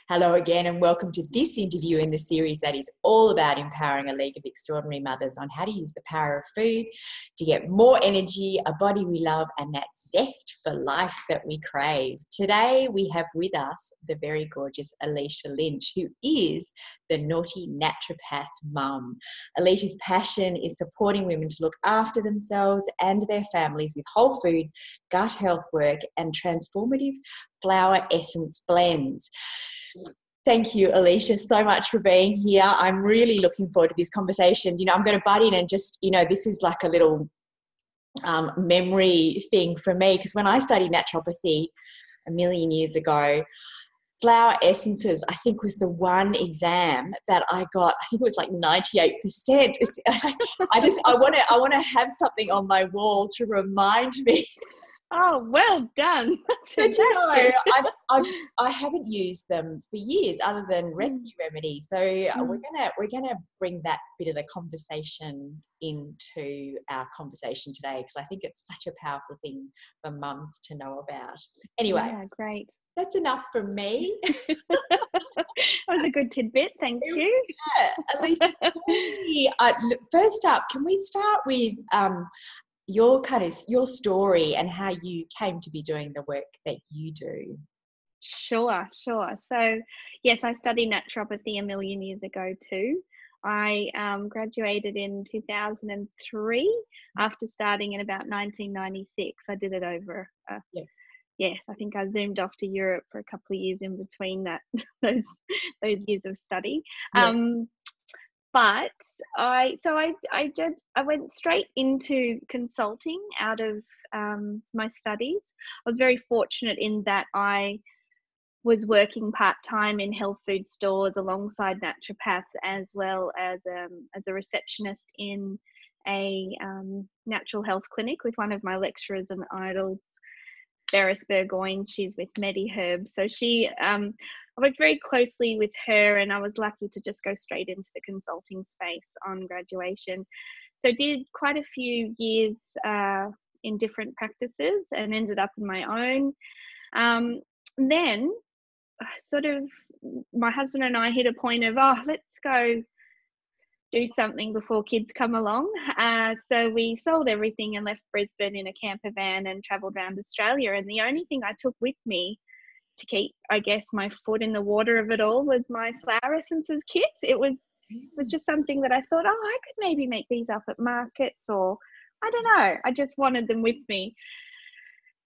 Hello again, and welcome to this interview in the series that is all about empowering a league of extraordinary mothers on how to use the power of food to get more energy, a body we love, and that zest for life that we crave. Today, we have with us the very gorgeous Alisha Lynch, who is the naughty naturopath mum. Alisha's passion is supporting women to look after themselves and their families with whole food, gut health work, and transformative flower essence blends. Thank you, Alisha, so much for being here. I'm really looking forward to this conversation. I'm going to butt in and just, this is like a little memory thing for me, because when I studied naturopathy a million years ago, flower essences, I think, was the one exam that I got. I think it was like 98%. I want to have something on my wall to remind me. Oh, well done. But I haven't used them for years, other than rescue remedies. So we're gonna bring that bit of the conversation into our conversation today, because I think it's such a powerful thing for mums to know about. Anyway, yeah, great. That's enough from me. That was a good tidbit. Thank you. Yeah. Alicia, first up, can we start with your story and how you came to be doing the work that you do? Sure. So, yes, I studied naturopathy a million years ago too. I graduated in 2003 after starting in about 1996. I did it over. Yes, I think I zoomed off to Europe for a couple of years in between those years of study. Yes. But I went straight into consulting out of my studies. I was very fortunate in that I was working part-time in health food stores alongside naturopaths, as well as a receptionist in a natural health clinic with one of my lecturers and idols, Beres Burgoyne. She's with MediHerb. So I worked very closely with her, and I was lucky to just go straight into the consulting space on graduation. So did quite a few years in different practices and ended up in my own. Then sort of my husband and I hit a point of, let's go do something before kids come along. So we sold everything and left Brisbane in a camper van and travelled around Australia. And the only thing I took with me to keep, I guess, my foot in the water of it all was my flower essences kit. It was just something that I thought, I could maybe make these up at markets, or I don't know. I just wanted them with me.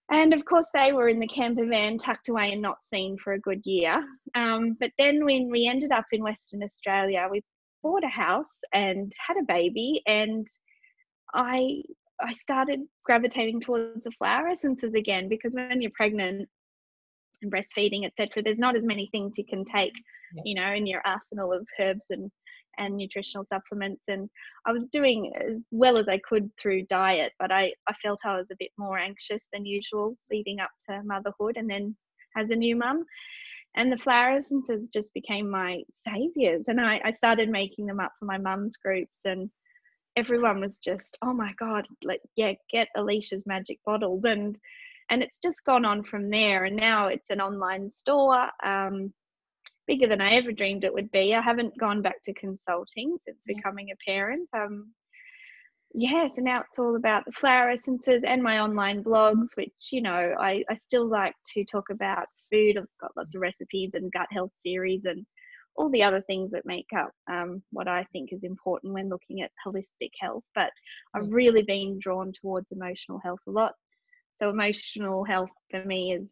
And of course, they were in the camper van, tucked away and not seen for a good year. But then when we ended up in Western Australia, we bought a house and had a baby, and I started gravitating towards the flower essences again, because when you're pregnant and breastfeeding, etc., there's not as many things you can take, in your arsenal of herbs and nutritional supplements. And I was doing as well as I could through diet, but I felt I was a bit more anxious than usual leading up to motherhood and then as a new mum. And the flower essences just became my saviors. And I started making them up for my mum's groups, and everyone was just, oh my God, get Alicia's magic bottles. And it's just gone on from there. And now it's an online store, bigger than I ever dreamed it would be. I haven't gone back to consulting since becoming a parent. So now it's all about the flower essences and my online blogs, which, I still like to talk about food. I've got lots of recipes and gut health series and all the other things that make up what I think is important when looking at holistic health. But I've really been drawn towards emotional health a lot. So emotional health for me is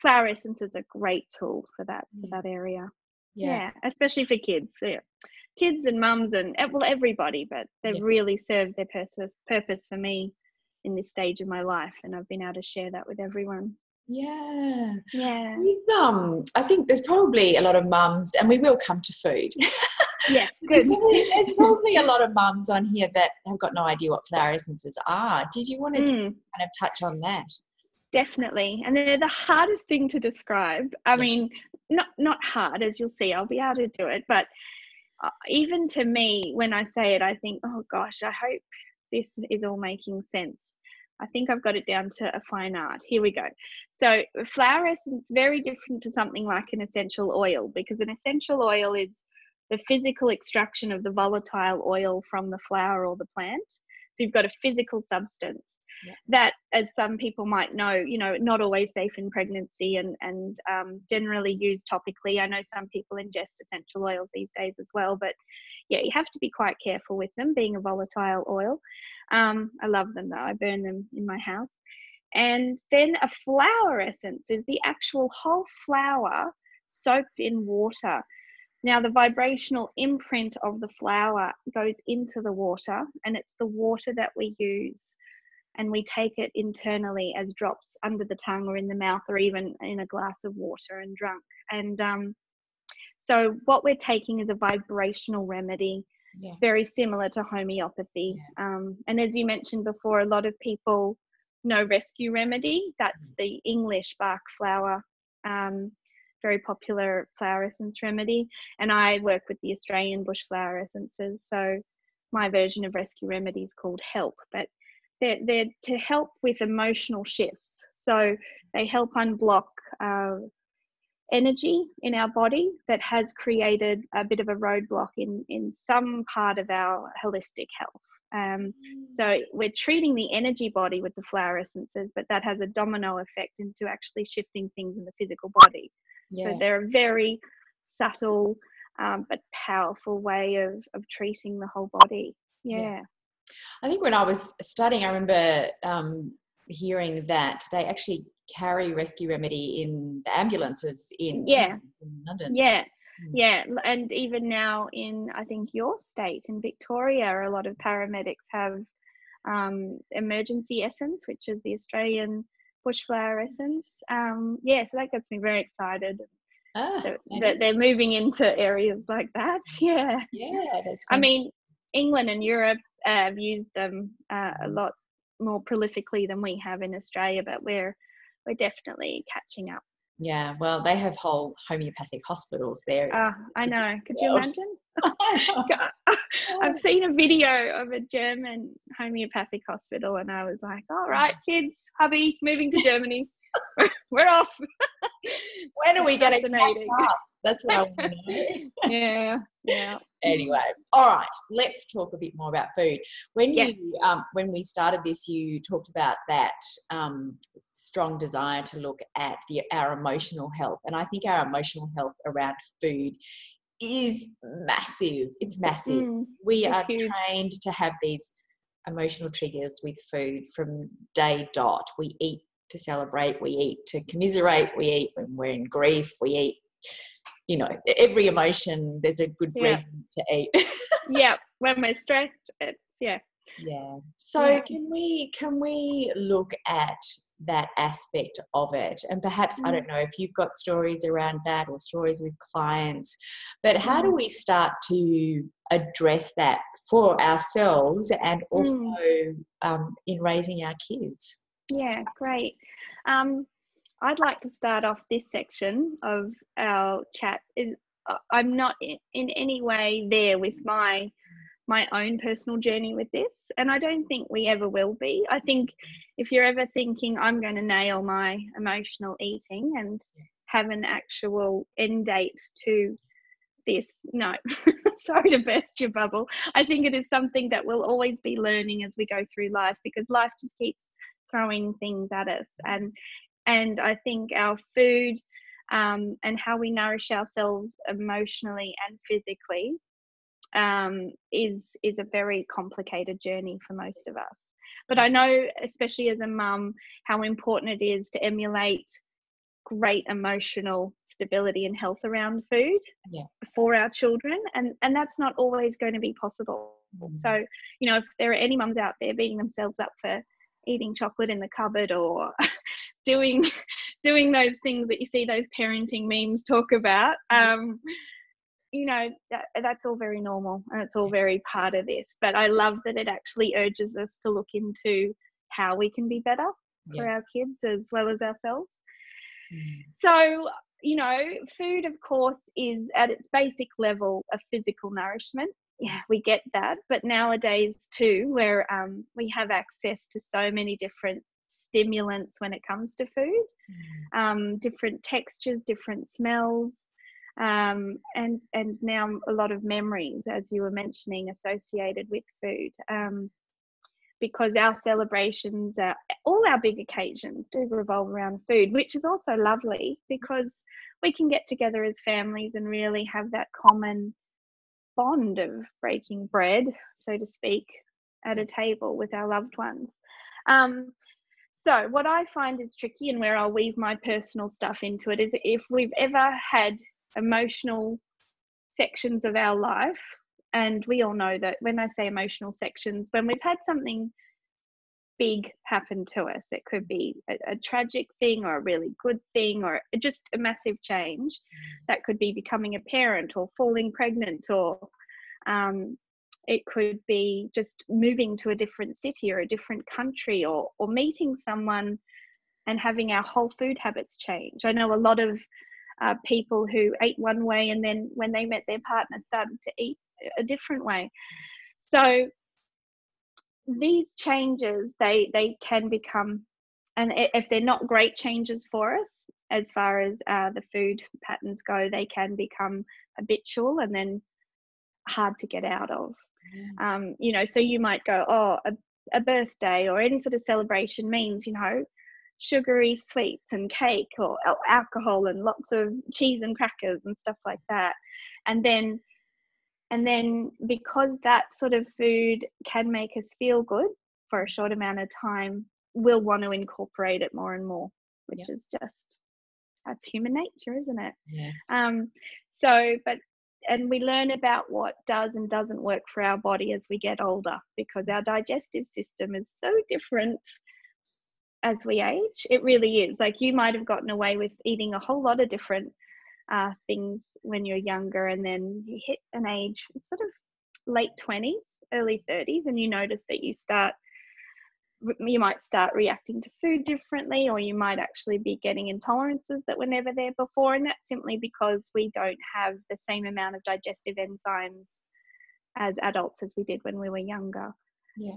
flower essence is a great tool for that area. Yeah, especially for kids. So, kids and mums and everybody, but they really serve their purpose for me in this stage of my life, and I've been able to share that with everyone. Yeah. I think there's probably a lot of mums, and we will come to food. Yes, good. There's probably a lot of mums on here that have got no idea what flower essences are. Did you want to kind of touch on that? Definitely. And they're the hardest thing to describe. I mean, not hard, as you'll see. I'll be able to do it. But even to me, when I say it, I think, oh gosh, I hope this is all making sense. I think I've got it down to a fine art. Here we go. So flower essence, very different to something like an essential oil, because an essential oil is the physical extraction of the volatile oil from the flower or the plant. So you've got a physical substance that, as some people might know, not always safe in pregnancy and generally used topically. I know some people ingest essential oils these days as well, but yeah, you have to be quite careful with them, being a volatile oil. I love them though. I burn them in my house. And then a flower essence is the actual whole flower soaked in water. Now, the vibrational imprint of the flower goes into the water, and it's the water that we use, and we take it internally as drops under the tongue or in the mouth or even in a glass of water and drunk. And so what we're taking is a vibrational remedy, very similar to homeopathy. And as you mentioned before, a lot of people know rescue remedy. That's the English Bach flower, very popular flower essence remedy. And I work with the Australian bush flower essences. So my version of rescue remedy is called Help, but they're to help with emotional shifts. So they help unblock energy in our body that has created a bit of a roadblock in some part of our holistic health. So we're treating the energy body with the flower essences, but that has a domino effect into actually shifting things in the physical body. So they're a very subtle but powerful way of treating the whole body. I think when I was studying, I remember hearing that they actually carry rescue remedy in the ambulances in London. And even now in, I think, your state in Victoria, a lot of paramedics have emergency essence, which is the Australian bushflower essence. So that gets me very excited that they're moving into areas like that. That's I mean, England and Europe have used them a lot more prolifically than we have in Australia, but we're definitely catching up. Yeah, well, they have whole homeopathic hospitals there. I know. Could you imagine? I've seen a video of a German homeopathic hospital, and I was like, all right, kids, hubby, moving to Germany. We're off. When are we going to catch up? That's what I want to know. Yeah. Anyway, all right, let's talk a bit more about food. When we started this, you talked about that strong desire to look at our emotional health, and I think our emotional health around food is massive. It's massive. We are trained to have these emotional triggers with food from day dot. We eat to celebrate, we eat to commiserate, we eat when we're in grief, we eat, every emotion, there's a good reason to eat. When we're stressed, it's So can we look at that aspect of it? And perhaps, I don't know if you've got stories around that or stories with clients, but how do we start to address that for ourselves and also in raising our kids? Yeah, great. I'd like to start off this section of our chat. I'm not in any way there with my own personal journey with this, and I don't think we ever will be. I think if you're ever thinking I'm going to nail my emotional eating and have an actual end date to this, no, sorry to burst your bubble. I think it is something that we'll always be learning as we go through life, because life just keeps throwing things at us, and I think our food and how we nourish ourselves emotionally and physically is a very complicated journey for most of us. But I know, especially as a mum, how important it is to emulate great emotional stability and health around food for our children, and that's not always going to be possible. So if there are any mums out there beating themselves up for eating chocolate in the cupboard or doing those things that you see those parenting memes talk about, that's all very normal, and it's all very part of this. But I love that it actually urges us to look into how we can be better for our kids as well as ourselves. So, food, of course, is at its basic level a physical nourishment. yeah, we get that. But nowadays too, where we have access to so many different stimulants when it comes to food, different textures, different smells, and now a lot of memories, as you were mentioning, associated with food. Because our celebrations, all our big occasions do revolve around food, which is also lovely because we can get together as families and really have that common bond of breaking bread, so to speak, at a table with our loved ones. So what I find is tricky, and where I'll weave my personal stuff into it, is if we've ever had emotional sections of our life. And we all know that when I say emotional sections, when we've had something big happen to us, it could be a tragic thing or a really good thing or just a massive change. That could be becoming a parent or falling pregnant, or it could be just moving to a different city or a different country, or meeting someone and having our whole food habits change. I know a lot of people who ate one way, and then when they met their partner started to eat a different way. So these changes, they can become, and if they're not great changes for us as far as the food patterns go, they can become habitual and then hard to get out of. So you might go, oh, a birthday or any sort of celebration means, sugary sweets and cake or alcohol and lots of cheese and crackers and stuff like that. And then because that sort of food can make us feel good for a short amount of time, we'll want to incorporate it more and more, which is just, that's human nature, isn't it? And we learn about what does and doesn't work for our body as we get older, because our digestive system is so different as we age. It really is. Like, you might have gotten away with eating a whole lot of different things when you're younger, and then you hit an age sort of late 20s, early 30s, and you notice that you might start reacting to food differently, or you might actually be getting intolerances that were never there before. And that's simply because we don't have the same amount of digestive enzymes as adults as we did when we were younger.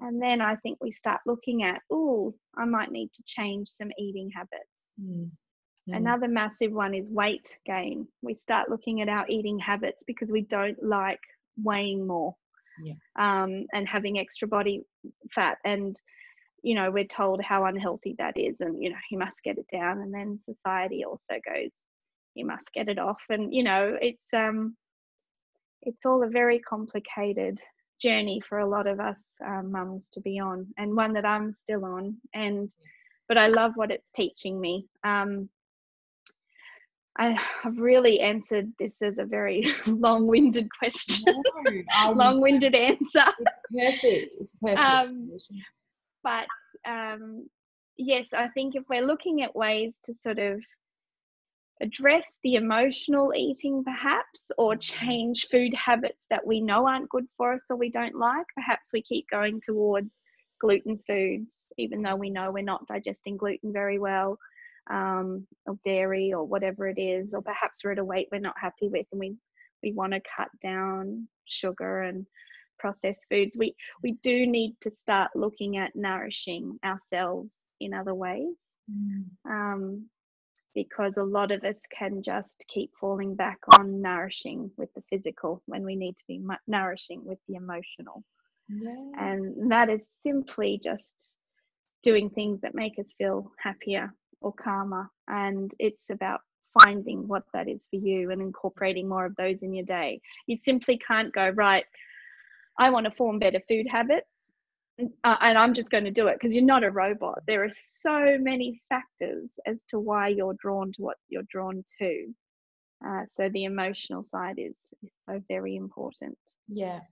And then I think we start looking at, I might need to change some eating habits. Another massive one is weight gain. We start looking at our eating habits because we don't like weighing more and having extra body fat. And we're told how unhealthy that is, and you must get it down. And then society also goes, you must get it off. And it's all a very complicated journey for a lot of us mums to be on, and one that I'm still on. But I love what it's teaching me. I've really answered this as a very long-winded question. Long-winded answer. It's perfect. But yes, I think if we're looking at ways to sort of address the emotional eating perhaps, or change food habits that we know aren't good for us or we don't like, perhaps we keep going towards gluten foods, even though we know we're not digesting gluten very well, or dairy or whatever it is, or perhaps we're at a weight we're not happy with and we want to cut down sugar and processed foods. We do need to start looking at nourishing ourselves in other ways, because a lot of us can just keep falling back on nourishing with the physical when we need to be nourishing with the emotional. And that is simply just doing things that make us feel happier or calmer, and it's about finding what that is for you and incorporating more of those in your day. You simply can't go, right, I want to form better food habits and I'm just going to do it, because you're not a robot. There are so many factors as to why you're drawn to what you're drawn to. So the emotional side is so very important. But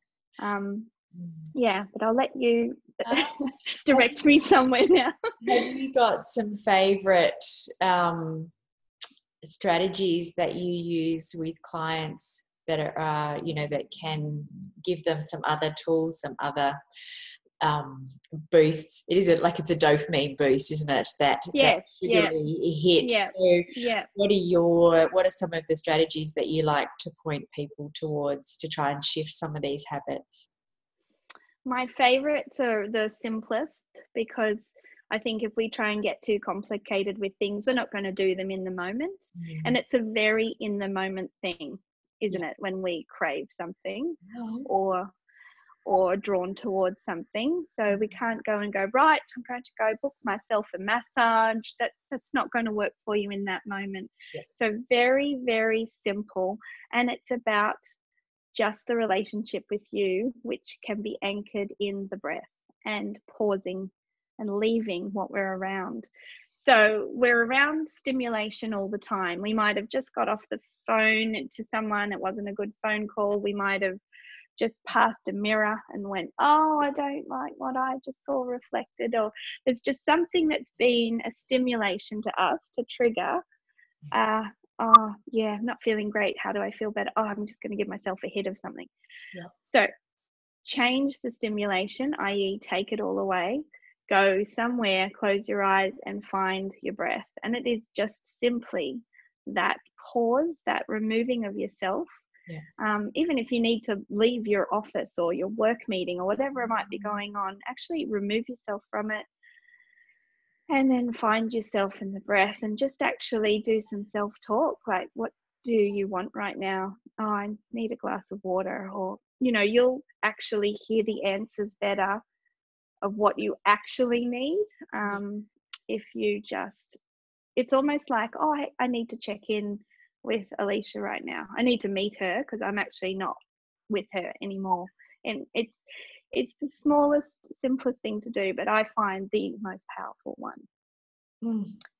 I'll let you direct me somewhere now. Have you got some favourite strategies that you use with clients that are, that can give them some other tools, some other boosts. It is like it's a dopamine boost, isn't it? That Yes. sugary hit. Yeah. So Yeah. what are some of the strategies that you like to point people towards to try and shift some of these habits? My favorites are the simplest, because I think if we try and get too complicated with things, we're not going to do them in the moment. And it's a very in the moment thing, isn't it? When we crave something or drawn towards something. So we can't go and go, right, I'm going to go book myself a massage. That's not going to work for you in that moment. Yeah. So very, very simple. And it's about just the relationship with you, which can be anchored in the breath and pausing and leaving what we're around. So we're around stimulation all the time. We might have just got off the phone to someone. It wasn't a good phone call. We might have just passed a mirror and went, oh, I don't like what I just saw reflected. Or there's just something that's been a stimulation to us to trigger. Oh, yeah, I'm not feeling great. How do I feel better? Oh, I'm just going to give myself a hit of something. Yeah. So change the stimulation, i.e. take it all away, go somewhere, close your eyes and find your breath. And it is just simply that pause, that removing of yourself. Yeah. Even if you need to leave your office or your work meeting or whatever might be going on, actually remove yourself from it. And then find yourself in the breath and just actually do some self-talk. Like, what do you want right now? Oh, I need a glass of water. Or, you'll actually hear the answers better of what you actually need. If you just, it's almost like, oh, I need to check in with Alisha right now. I need to meet her because I'm actually not with her anymore. And it's the smallest, simplest thing to do, but I find the most powerful one.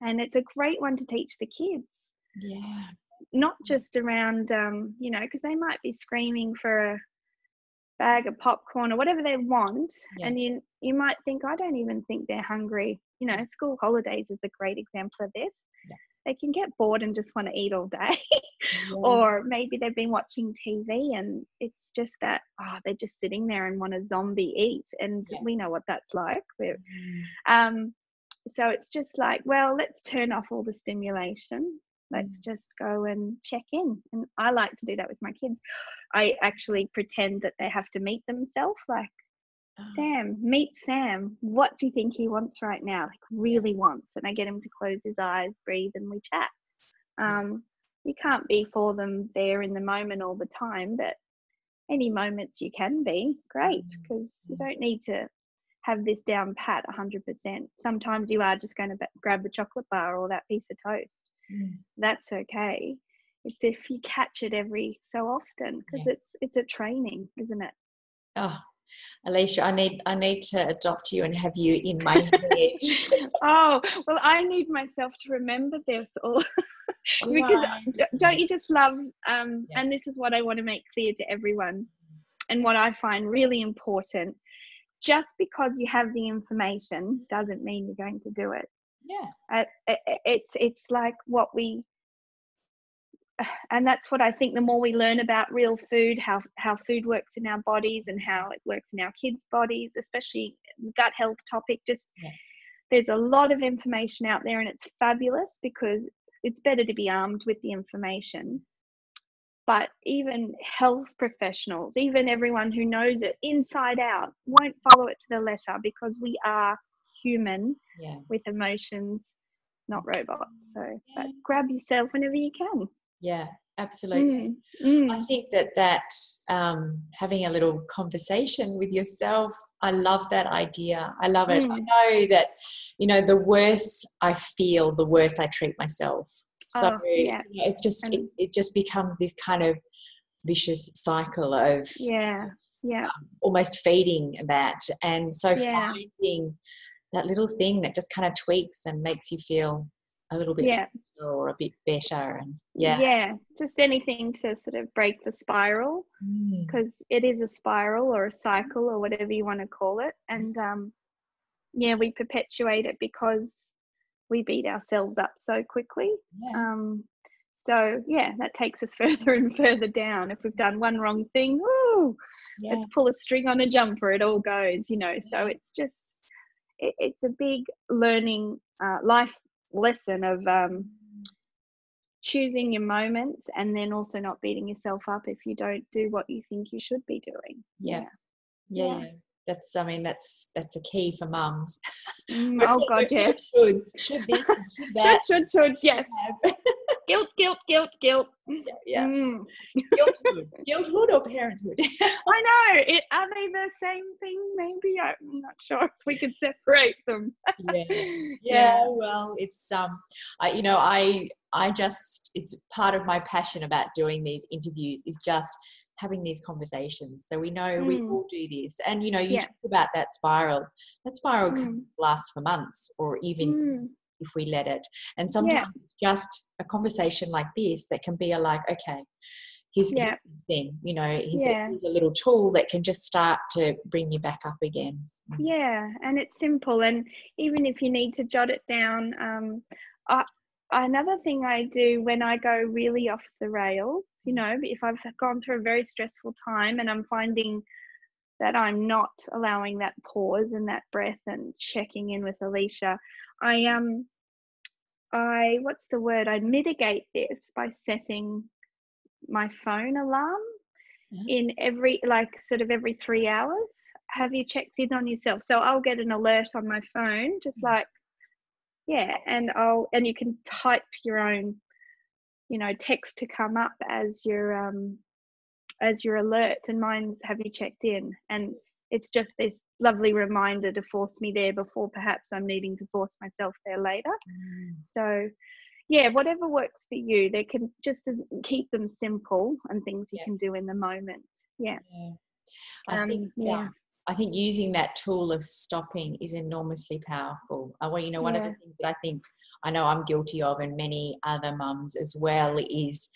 And it's a great one to teach the kids. Yeah. Not just around, because they might be screaming for a bag of popcorn or whatever they want. Yeah. And you might think, I don't even think they're hungry. School holidays is a great example of this. Yeah. They can get bored and just want to eat all day. Yeah. Or maybe they've been watching TV and it's just that, they're just sitting there and want a zombie eat. And we know what that's like. So it's just like, well, let's turn off all the stimulation. Let's just go and check in. And I like to do that with my kids. I actually pretend that they have to meet themselves. Like, Sam, meet Sam. What do you think he wants right now? Like, really wants. And I get him to close his eyes, breathe, and we chat. You can't be for them there in the moment all the time, but any moments you can be, great, because you don't need to have this down pat 100%. Sometimes you are just going to grab the chocolate bar or that piece of toast. That's okay. It's if you catch it every so often, because it's a training, isn't it? Oh, Alisha, I need to adopt you and have you in my head. Oh, well, I need myself to remember this all. Because don't you just love, and this is what I want to make clear to everyone, and what I find really important, just because you have the information doesn't mean you're going to do it. Yeah. It's like what we, and that's what I think, the more we learn about real food, how food works in our bodies and how it works in our kids' bodies, especially gut health topic, there's a lot of information out there, and it's fabulous because it's better to be armed with the information. But even health professionals, even everyone who knows it inside out, won't follow it to the letter, because we are human with emotions, not robots. So but grab yourself whenever you can. Yeah, absolutely. I think that having a little conversation with yourself, I love that idea. I love it. I know that, the worse I feel, the worse I treat myself. So it's just it just becomes this kind of vicious cycle of almost feeding that. And so finding that little thing that just kind of tweaks and makes you feel a little bit better or a bit better, and just anything to sort of break the spiral, because it is a spiral or a cycle or whatever you want to call it. And we perpetuate it because we beat ourselves up so quickly. So yeah, that takes us further and further down. If we've done one wrong thing, ooh, let's pull a string on a jumper, it all goes, you know. So it's just, it's a big learning life lesson of choosing your moments, and then also not beating yourself up if you don't do what you think you should be doing. Yeah. That's, I mean, that's a key for mums. Oh God, yeah. Should this, should that. should, yes. Guilt. Yeah. Mm. Guilthood or parenthood? I know. Are they the same thing? Maybe I'm not sure if we could separate them. Yeah. Well, it's I just, it's part of my passion about doing these interviews is just having these conversations. So we know we all do this, and you talk about that spiral. That spiral can last for months, or even if we let it. And sometimes it's just a conversation like this that can be okay, here's the thing, here's a little tool that can just start to bring you back up again. Yeah, and it's simple. And even if you need to jot it down, another thing I do when I go really off the rails, if I've gone through a very stressful time and I'm finding that I'm not allowing that pause and that breath and checking in with Alisha, I mitigate this by setting my phone alarm in every 3 hours. Have you checked in on yourself? So I'll get an alert on my phone, just and you can type your own text to come up as your alert, and mine's have you checked in, and it's just this lovely reminder to force me there before perhaps I'm needing to force myself there later. So whatever works for you, they can just keep them simple and things you can do in the moment. I think using that tool of stopping is enormously powerful. One of the things that I know I'm guilty of, and many other mums as well, is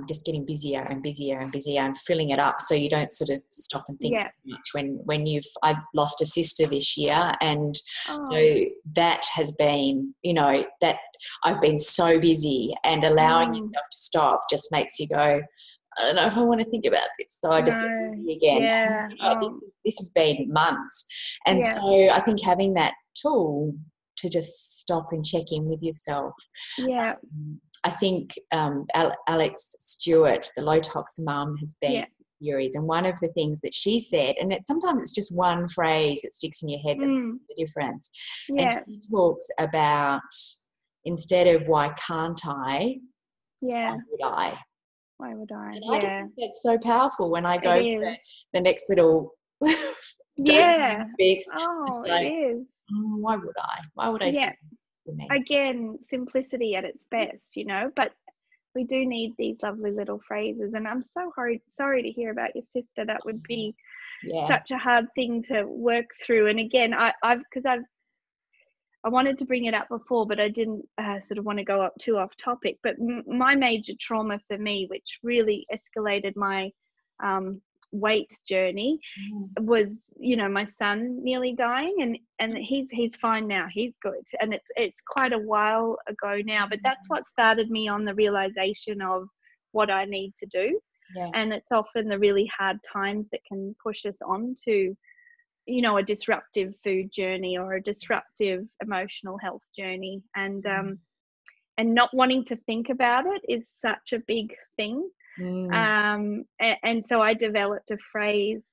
just getting busier and busier and busier and filling it up, so you don't sort of stop and think much. I've lost a sister this year, and so that has been, that I've been so busy, and allowing yourself to stop just makes you go, I don't know if I want to think about this. So I just get busy again. This has been months. And so I think having that tool to just stop and check in with yourself. I think Alex Stewart, the low tox mum, has been series, and one of the things that she said, and sometimes it's just one phrase that sticks in your head that makes the difference. And she talks about, instead of why can't I, why would I? Why would I? And I just think that's so powerful when I go for the next little fix. It is. Why would I? Why would I do this to me? Again, simplicity at its best, but we do need these lovely little phrases. And I'm so sorry to hear about your sister. That would be such a hard thing to work through. And again, I wanted to bring it up before, but I didn't sort of want to go up too off topic. But my major trauma for me, which really escalated my weight journey, was my son nearly dying, and he's fine now. He's good, and it's quite a while ago now. But that's what started me on the realization of what I need to do. And it's often the really hard times that can push us on to a disruptive food journey or a disruptive emotional health journey, and not wanting to think about it is such a big thing. And so I developed a phrase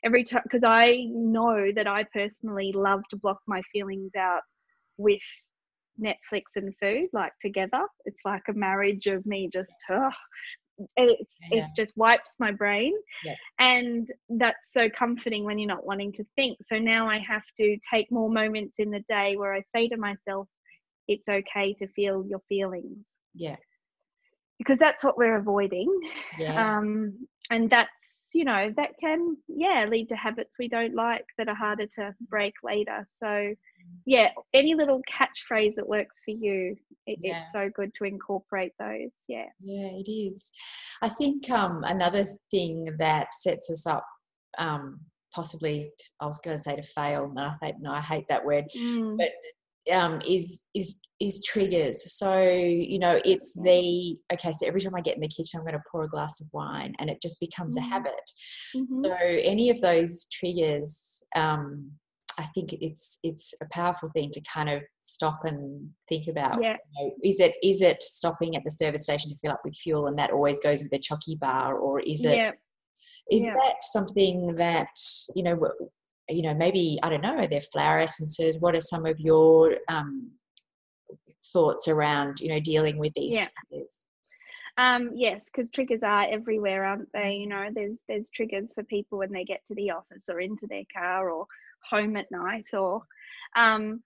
every time, because I know that I personally love to block my feelings out with Netflix and food, together. It's like a marriage of me just it's just wipes my brain. And that's so comforting when you're not wanting to think. So now I have to take more moments in the day where I say to myself, it's okay to feel your feelings, because that's what we're avoiding. And that's that can lead to habits we don't like that are harder to break later. So any little catchphrase that works for you, it's so good to incorporate those. It is. I think another thing that sets us up possibly, I was going to say to fail, and I hate that word, but is triggers. So, you know, it's okay, so every time I get in the kitchen, I'm going to pour a glass of wine, and it just becomes a habit. So any of those triggers, I think it's a powerful thing to kind of stop and think about. Yeah. You know, is it stopping at the service station to fill up with fuel, and that always goes with a chocky bar, or is it that something that, you know, maybe, I don't know, are there flower essences? What are some of your thoughts around, you know, dealing with these triggers? Yes, because triggers are everywhere, aren't they? You know, there's triggers for people when they get to the office or into their car or home at night, or and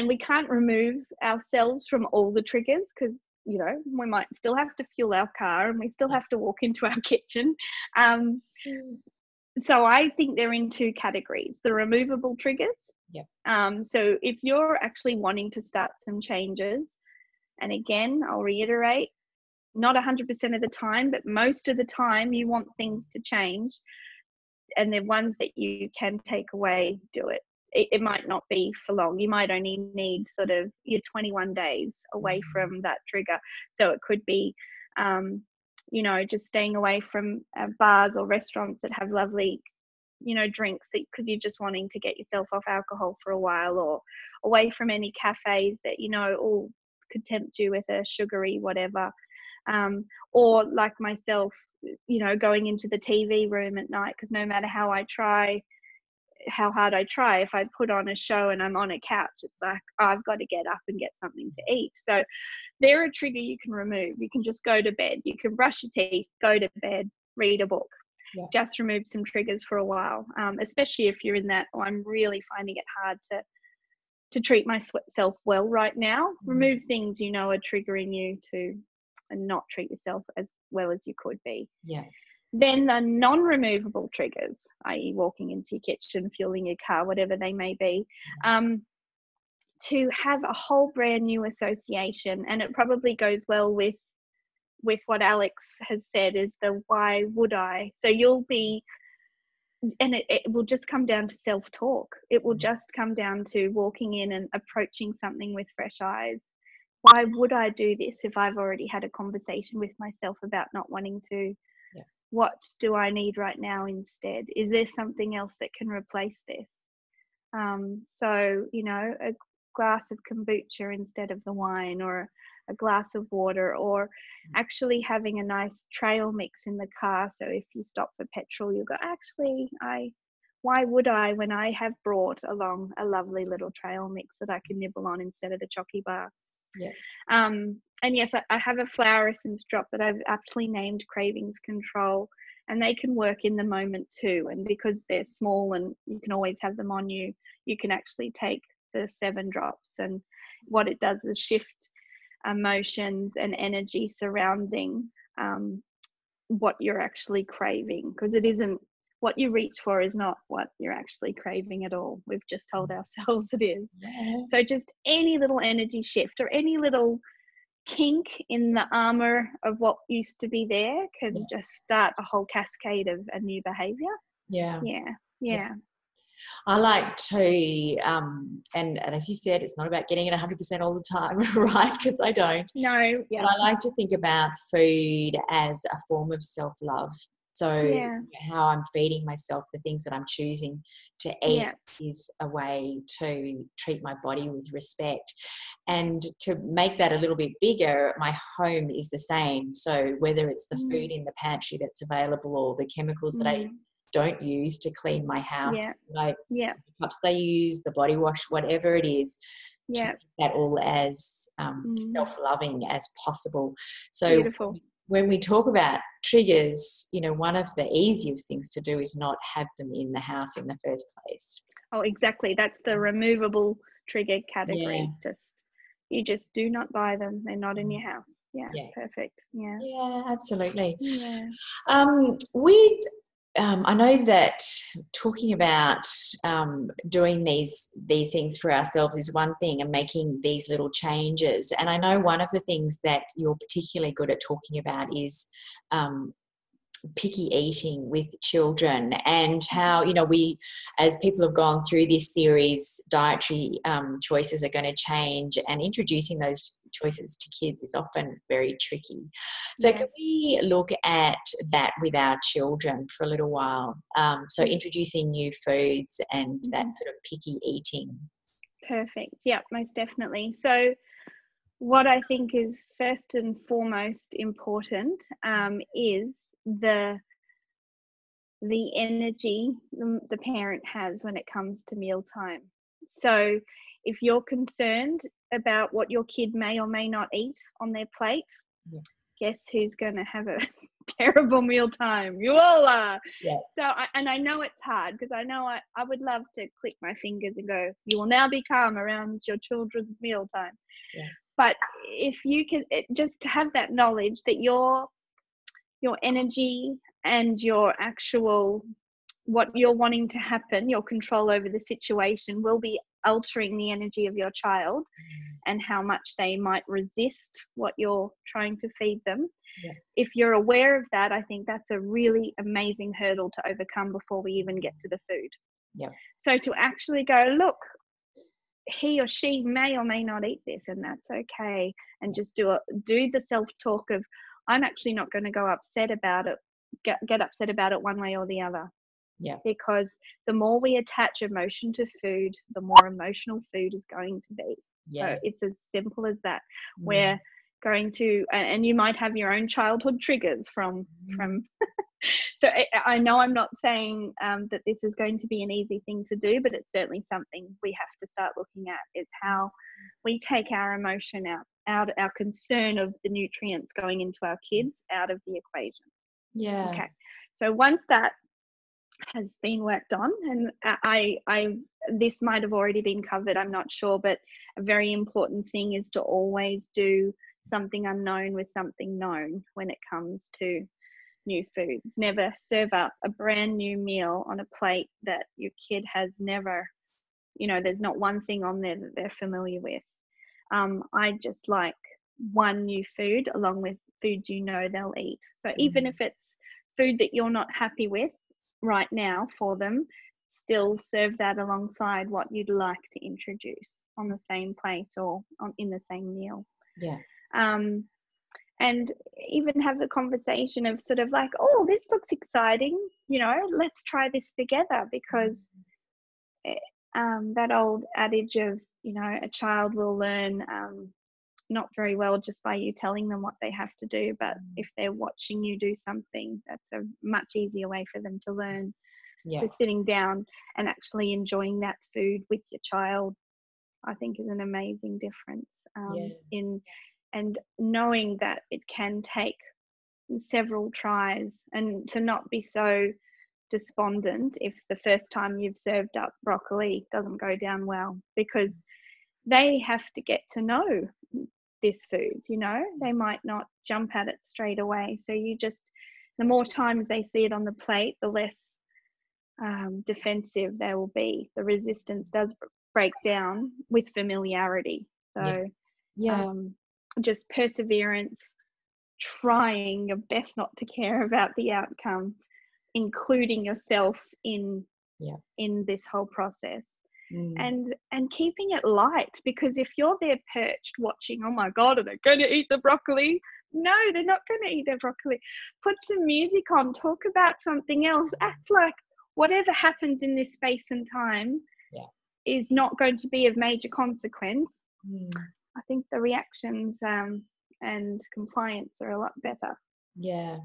we can't remove ourselves from all the triggers, because, you know, we might still have to fuel our car and we still have to walk into our kitchen. So I think they're in two categories: the removable triggers. So if you're actually wanting to start some changes, and again, I'll reiterate, not 100% of the time, but most of the time you want things to change, and the ones that you can take away, do it. It might not be for long. You might only need sort of your 21 days away from that trigger. So it could be, you know, just staying away from bars or restaurants that have lovely, you know, drinks, because you're just wanting to get yourself off alcohol for a while, or away from any cafes that, you know, all could tempt you with a sugary whatever. Or like myself, you know, going into the TV room at night, because no matter how hard I try, if I put on a show and I'm on a couch, it's like, oh, I've got to get up and get something to eat. So they're a trigger you can remove. You can just go to bed. You can brush your teeth, go to bed, read a book. Just remove some triggers for a while, especially if you're in that, oh, I'm really finding it hard to treat myself well right now. Remove things you know are triggering you to, and not treat yourself as well as you could be. Then the non-removable triggers, i.e. walking into your kitchen, fueling your car, whatever they may be, to have a whole brand new association. And it probably goes well with what Alex has said, is the why would I. So you'll be, and it will just come down to self-talk. It will just come down to walking in and approaching something with fresh eyes. Why would I do this if I've already had a conversation with myself about not wanting to? What do I need right now instead? Is there something else that can replace this? So, you know, a glass of kombucha instead of the wine, or a glass of water, or actually having a nice trail mix in the car. So if you stop for petrol, you'll go, actually, why would I, when I have brought along a lovely little trail mix that I can nibble on instead of the chocky bar? And yes, I have a flower essence drop that I've aptly named Cravings Control, and they can work in the moment too. And because they're small and you can always have them on you, you can actually take the 7 drops, and what it does is shift emotions and energy surrounding what you're actually craving, because it isn't, what you reach for is not what you're actually craving at all. We've just told ourselves it is. So just any little energy shift, or any little kink in the armor of what used to be there, can just start a whole cascade of a new behavior. I like to, and as you said, it's not about getting it 100% all the time, right? Because I don't. No. But I like to think about food as a form of self-love. So how I'm feeding myself, the things that I'm choosing to eat, is a way to treat my body with respect. And to make that a little bit bigger, my home is the same. So whether it's the food in the pantry that's available, or the chemicals that I don't use to clean my house, like the cups they use, the body wash, whatever it is, to make that all as self-loving as possible. So beautiful. When we talk about triggers, you know, one of the easiest things to do is not have them in the house in the first place. Oh, exactly. That's the removable trigger category. You just do not buy them. They're not in your house. Perfect. Yeah, absolutely. Yeah. I know that talking about doing these things for ourselves is one thing, and making these little changes. And I know one of the things that you're particularly good at talking about is picky eating with children, and how, you know, we, as people have gone through this series, dietary choices are going to change, and introducing those choices to kids is often very tricky. So can we look at that with our children for a little while? So introducing new foods and that sort of picky eating. Perfect. Yeah, most definitely. So what I think is first and foremost important is the energy the parent has when it comes to mealtime. So if you're concerned about what your kid may or may not eat on their plate, guess who's going to have a terrible mealtime? You all are. So I know it's hard, because I know I would love to click my fingers and go, you will now be calm around your children's mealtime. But if you can just have that knowledge that your energy and your actual, what you're wanting to happen, your control over the situation, will be altering the energy of your child and how much they might resist what you're trying to feed them. If you're aware of that, I think that's a really amazing hurdle to overcome before we even get to the food. So to actually go, look, he or she may or may not eat this, and that's okay, and just do the self-talk of, I'm actually not going to go upset about it, get upset about it one way or the other. Because the more we attach emotion to food, the more emotional food is going to be. So it's as simple as that. We're going to, and you might have your own childhood triggers from so I know I'm not saying that this is going to be an easy thing to do, but it's certainly something we have to start looking at, is how we take our emotion out our concern of the nutrients going into our kids out of the equation. Okay. So once that has been worked on, and I this might have already been covered, I'm not sure, but a very important thing is to always do something unknown with something known when it comes to new foods. Never serve up a brand new meal on a plate that your kid has never, there's not one thing on there that they're familiar with. I just like one new food along with foods they'll eat. So even if it's food that you're not happy with right now for them, still serve that alongside what you'd like to introduce on the same plate or in the same meal. And even have the conversation of sort of like, oh, this looks exciting, let's try this together, because that old adage of, a child will learn not very well just by you telling them what they have to do, but if they're watching you do something, that's a much easier way for them to learn. So sitting down and actually enjoying that food with your child, I think, is an amazing difference and knowing that it can take several tries, and to not be so despondent if the first time you've served up broccoli doesn't go down well, because they have to get to know this food. They might not jump at it straight away. So the more times they see it on the plate, the less defensive they will be. The resistance does break down with familiarity. So just perseverance, trying your best not to care about the outcome, including yourself in this whole process. And keeping it light, because if you're there perched watching, oh my God, are they going to eat the broccoli? No, they're not going to eat their broccoli. Put some music on, talk about something else, act like whatever happens in this space and time is not going to be of major consequence. I think the reactions and compliance are a lot better. I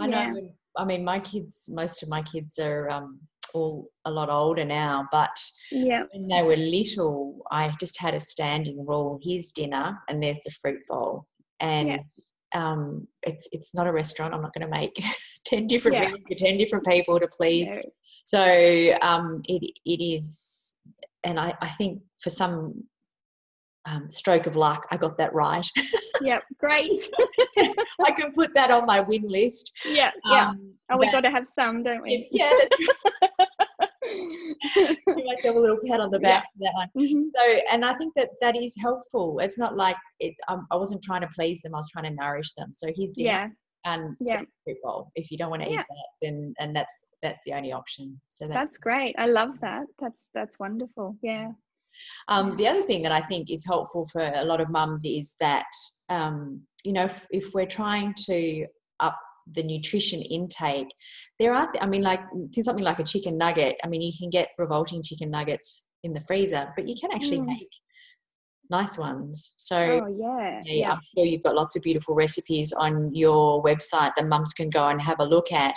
know. I mean, most of my kids are all a lot older now, but when they were little, I just had a standing rule: here's dinner and there's the fruit bowl. And it's not a restaurant. I'm not going to make 10 different meals for 10 different people to please. So it is, and I think for some stroke of luck, I got that right. Great. I can put that on my win list. We got to have some, don't we? Give myself a little pat on the back for that one. So, and I think that is helpful. It's not like I wasn't trying to please them. I was trying to nourish them. So here's dinner. and Yeah. get a fruit bowl. If you don't want to eat Yeah. that, then and that's the only option. So That's great. I love that. That's wonderful. Yeah. the other thing that I think is helpful for a lot of mums is that, you know, if we're trying to up the nutrition intake, there are, I mean, like something like a chicken nugget. I mean, you can get revolting chicken nuggets in the freezer, but you can actually make nice ones. So Oh, yeah. Yeah. I'm sure you've got lots of beautiful recipes on your website that mums can go and have a look at.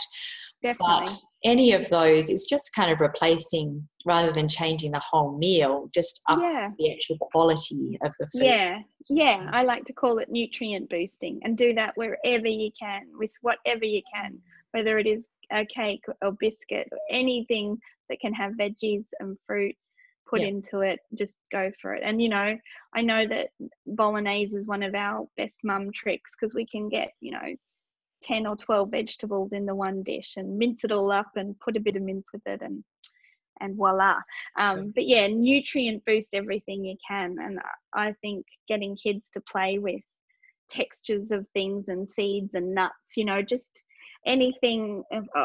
Definitely. But any of those, it's just kind of replacing, rather than changing the whole meal, just up the actual quality of the food. Yeah. I like to call it nutrient boosting, and do that wherever you can, with whatever you can, whether it is a cake or biscuit or anything that can have veggies and fruit put into it. Just go for it. And, you know, I know that bolognese is one of our best mum tricks, because we can get, you know, 10 or 12 vegetables in the one dish and mince it all up and put a bit of mince with it, and voila. But yeah, nutrient boost everything you can. And I think getting kids to play with textures of things and seeds and nuts, you know, just anything,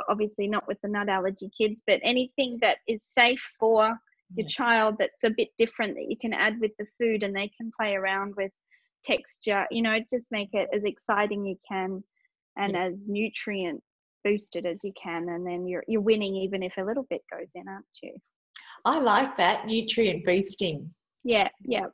obviously not with the nut allergy kids, but anything that is safe for your child, that's a bit different, that you can add with the food and they can play around with texture, you know, just make it as exciting you can and as nutrient boosted as you can, and then you're winning, even if a little bit goes in, aren't you? I like that, nutrient boosting. Yeah.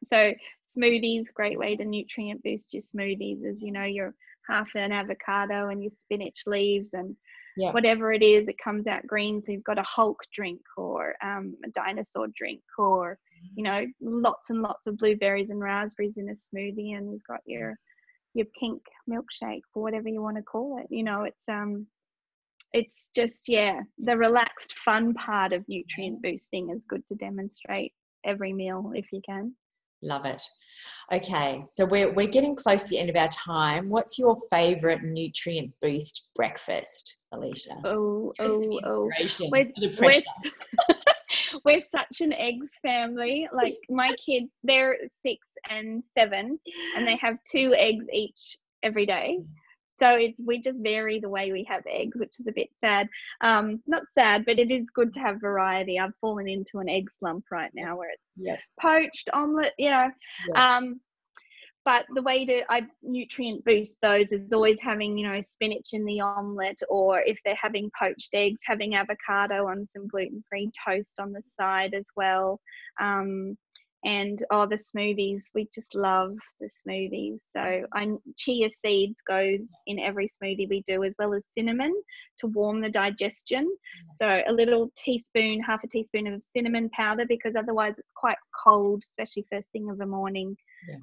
So smoothies, great way to nutrient boost your smoothies is, you know, your half an avocado and your spinach leaves and whatever it is, it comes out green. So you've got a Hulk drink, or a dinosaur drink, or, you know, lots and lots of blueberries and raspberries in a smoothie, and you've got your pink milkshake, or whatever you want to call it. You know, it's just, the relaxed fun part of nutrient boosting is good to demonstrate every meal if you can. Love it. Okay, so we're getting close to the end of our time. What's your favorite nutrient boost breakfast, Alisha? We're such an eggs family. Like, my kids, they're 6 and 7, and they have 2 eggs each every day. So we just vary the way we have eggs, which is a bit sad. Not sad, but it is good to have variety. I've fallen into an egg slump right now, where it's poached, omelette, you know. But the way I nutrient boost those is always having, you know, spinach in the omelette, or if they're having poached eggs, having avocado on some gluten-free toast on the side as well. And the smoothies, we just love the smoothies. So chia seeds goes in every smoothie we do, as well as cinnamon to warm the digestion. So a little teaspoon, half a teaspoon of cinnamon powder, because otherwise it's quite cold, especially first thing of the morning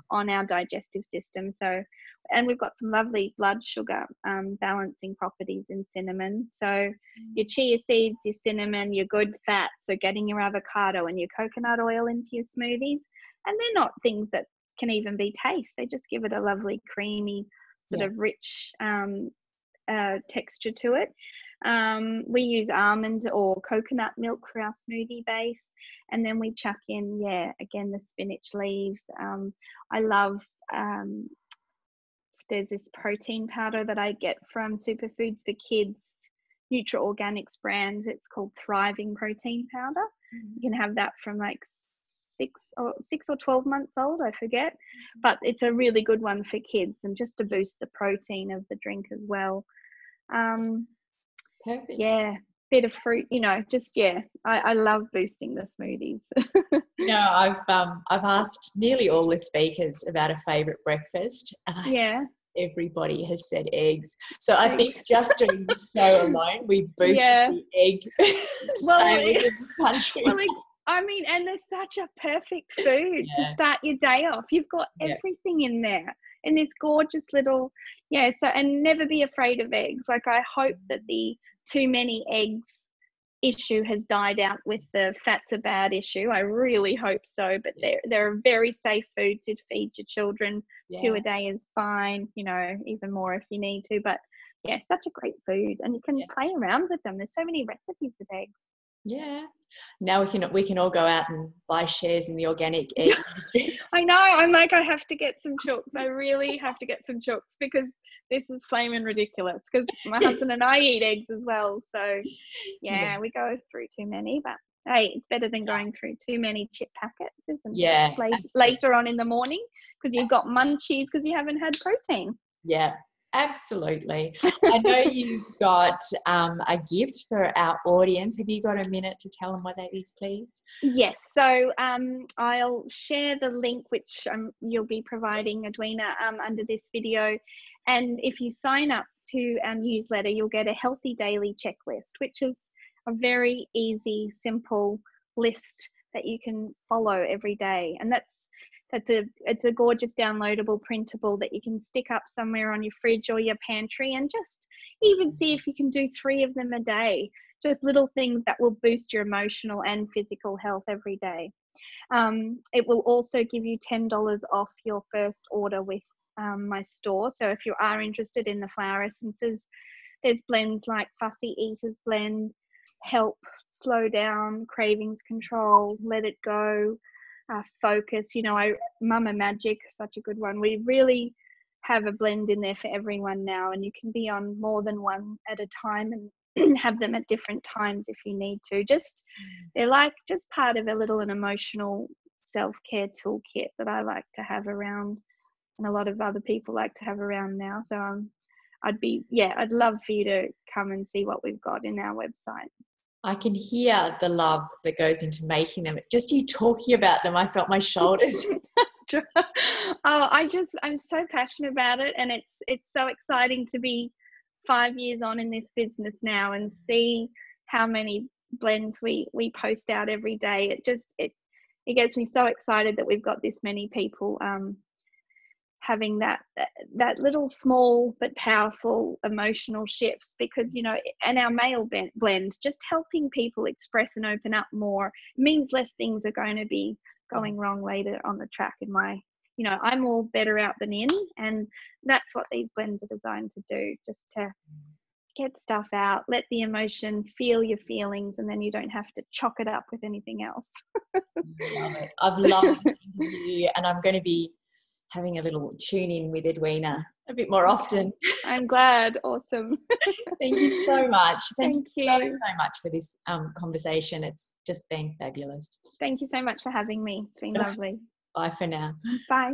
on our digestive system. So, and we've got some lovely blood sugar balancing properties in cinnamon. So your chia seeds, your cinnamon, your good fats, so getting your avocado and your coconut oil into your smoothies. And they're not things that can even be taste. They just give it a lovely creamy sort of rich texture to it. We use almond or coconut milk for our smoothie base, and then we chuck in again the spinach leaves. I love there's this protein powder that I get from Superfoods for Kids, Nutri-Organics brand. It's called Thriving Protein Powder. You can have that from like 6 or 12 months old, I forget, but it's a really good one for kids, and just to boost the protein of the drink as well. Perfect. Bit of fruit, you know, just I love boosting the smoothies. No, I've asked nearly all the speakers about a favorite breakfast, and everybody has said eggs. So I think just doing the show alone, we boosted the egg sales in this country. Well, I mean, and they're such a perfect food to start your day off. You've got everything in there, in this gorgeous little so, and never be afraid of eggs. Like, I hope that the too many eggs issue has died out with the fats are bad issue. I really hope so. But they're a very safe food to feed your children. 2 a day is fine, you know, even more if you need to. But such a great food, and you can play around with them. There's so many recipes with eggs. Yeah. Now we can all go out and buy shares in the organic egg industry. I know. I'm like, I have to get some chooks. I really have to get some chooks because this is flaming ridiculous. Because my husband and I eat eggs as well. So yeah, we go through too many, but hey, it's better than going through too many chip packets, isn't it? Later on in the morning because you've got munchies because you haven't had protein. Yeah. Absolutely. I know you've got a gift for our audience. Have you got a minute to tell them what that is, please? Yes. So I'll share the link which you'll be providing, Edwina, under this video. And if you sign up to our newsletter, you'll get a healthy daily checklist, which is a very easy, simple list that you can follow every day. And it's a gorgeous downloadable printable that you can stick up somewhere on your fridge or your pantry and just even see if you can do 3 of them a day. Just little things that will boost your emotional and physical health every day. It will also give you $10 off your first order with my store. So if you are interested in the flower essences, there's blends like Fussy Eaters Blend, Help, Slow Down, Cravings Control, Let It Go, Focus. Mama Magic, such a good one. We really have a blend in there for everyone now, and you can be on more than one at a time and have them at different times if you need to. They're like just part of a little an emotional self-care toolkit that I like to have around, and a lot of other people like to have around now. So I'd love for you to come and see what we've got in our website. I can hear the love that goes into making them. Just you talking about them, I felt my shoulders. I'm so passionate about it, and it's so exciting to be 5 years on in this business now and see how many blends we post out every day. It gets me so excited that we've got this many people having that little small but powerful emotional shifts, because and our male blend, just helping people express and open up more means less things are going to be going wrong later on the track. I'm all better out than in, and that's what these blends are designed to do, just to get stuff out, let the emotion, feel your feelings, and then you don't have to chalk it up with anything else. Love it. I've loved this interview, and I'm going to be having a little tune in with Edwina a bit more often. I'm glad. Awesome. Thank you so much. Thank you so much for this conversation. It's just been fabulous. Thank you so much for having me. It's been lovely. Bye for now. Bye.